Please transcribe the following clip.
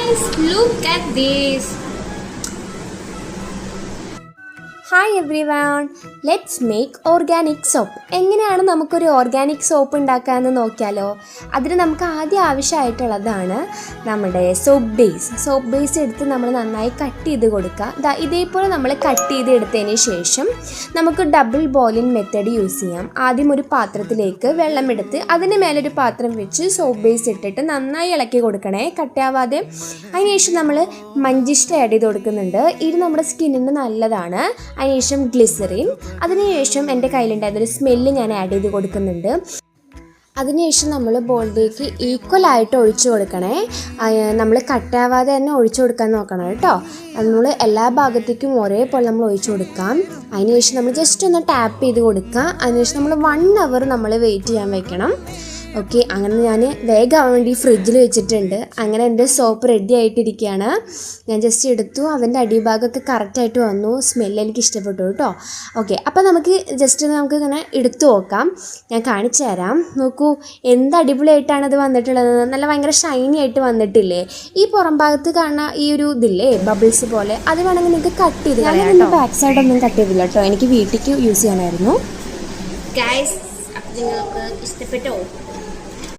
Guys, look at this. Hi every one, let's make organic soap. എങ്ങനെയാണ് നമുക്കൊരു organic soap ഉണ്ടാക്കാമെന്ന് നോക്കിയാലോ? അതിന് നമുക്ക് ആദ്യം ആവശ്യമായിട്ടുള്ളതാണ് നമ്മുടെ സോപ്പ് ബേസ് എടുത്ത് നമ്മൾ നന്നായി കട്ട് ചെയ്ത് കൊടുക്കുക. ഇതേപോലെ നമ്മൾ കട്ട് ചെയ്ത് എടുത്തതിന് ശേഷം നമുക്ക് ഡബിൾ ബോയിലിംഗ് മെത്തേഡ് യൂസ് ചെയ്യാം. ആദ്യം ഒരു പാത്രത്തിലേക്ക് വെള്ളമെടുത്ത് അതിന് മേലൊരു പാത്രം വെച്ച് സോപ്പ് ബേസ് ഇട്ടിട്ട് നന്നായി ഇളക്കി കൊടുക്കണേ, കട്ടയാവാതെ. അതിനുശേഷം നമ്മൾ മഞ്ചിഷ്ട ആഡ് ചെയ്ത് കൊടുക്കുന്നുണ്ട്. ഇത് നമ്മുടെ സ്കിന്നിന് നല്ലതാണ്. അതിനുശേഷം ഗ്ലിസറിൻ, അതിനുശേഷം എൻ്റെ കയ്യിലുണ്ടായിരുന്നൊരു സ്മെല്ല് ഞാൻ ആഡ് ചെയ്ത് കൊടുക്കുന്നുണ്ട്. അതിനുശേഷം നമ്മൾ ബോളിലേക്ക് ഈക്വലായിട്ട് ഒഴിച്ചു കൊടുക്കണേ. നമ്മൾ കട്ടാവാതെ തന്നെ ഒഴിച്ചു കൊടുക്കാൻ നോക്കണം കേട്ടോ. നമ്മൾ എല്ലാ ഭാഗത്തേക്കും ഒരേപോലെ നമ്മൾ ഒഴിച്ചു കൊടുക്കാം. അതിനുശേഷം നമ്മൾ ജസ്റ്റ് ഒന്ന് ടാപ്പ് ചെയ്ത് കൊടുക്കാം. അതിനുശേഷം നമ്മൾ 1 hour നമ്മൾ വെയിറ്റ് ചെയ്യാൻ വെക്കണം. ഓക്കെ, അങ്ങനെ ഞാൻ വേഗം വേണ്ടി ഫ്രിഡ്ജിൽ വെച്ചിട്ടുണ്ട്. അങ്ങനെ എൻ്റെ സോപ്പ് റെഡി ആയിട്ടിരിക്കുകയാണ്. ഞാൻ ജസ്റ്റ് എടുത്തു, അതിൻ്റെ അടിഭാഗമൊക്കെ കറക്റ്റായിട്ട് വന്നു. സ്മെല്ല് എനിക്ക് ഇഷ്ടപ്പെട്ടു കേട്ടോ. ഓക്കെ, അപ്പോൾ നമുക്ക് ഇങ്ങനെ എടുത്തു നോക്കാം. ഞാൻ കാണിച്ചു തരാം. നോക്കൂ, എന്ത് അടിപൊളിയായിട്ടാണ് അത് വന്നിട്ടുള്ളത്. നല്ല ഭയങ്കര ഷൈനി ആയിട്ട് വന്നിട്ടില്ലേ? ഈ പുറം ഭാഗത്ത് കാണുന്ന ഈ ഒരു ഇതില്ലേ, ബബിൾസ് പോലെ, അത് വേണമെങ്കിൽ നിങ്ങൾക്ക് കട്ട് ചെയ്ത് കളയാം കേട്ടോ. ബാക്ക് സൈഡൊന്നും കട്ട് ചെയ്തില്ല കേട്ടോ, എനിക്ക് വീട്ടിലേക്ക് യൂസ് ചെയ്യാനായിരുന്നു. Guys, അപ്പോൾ നിങ്ങൾക്ക് ഇഷ്ടപ്പെട്ടോ?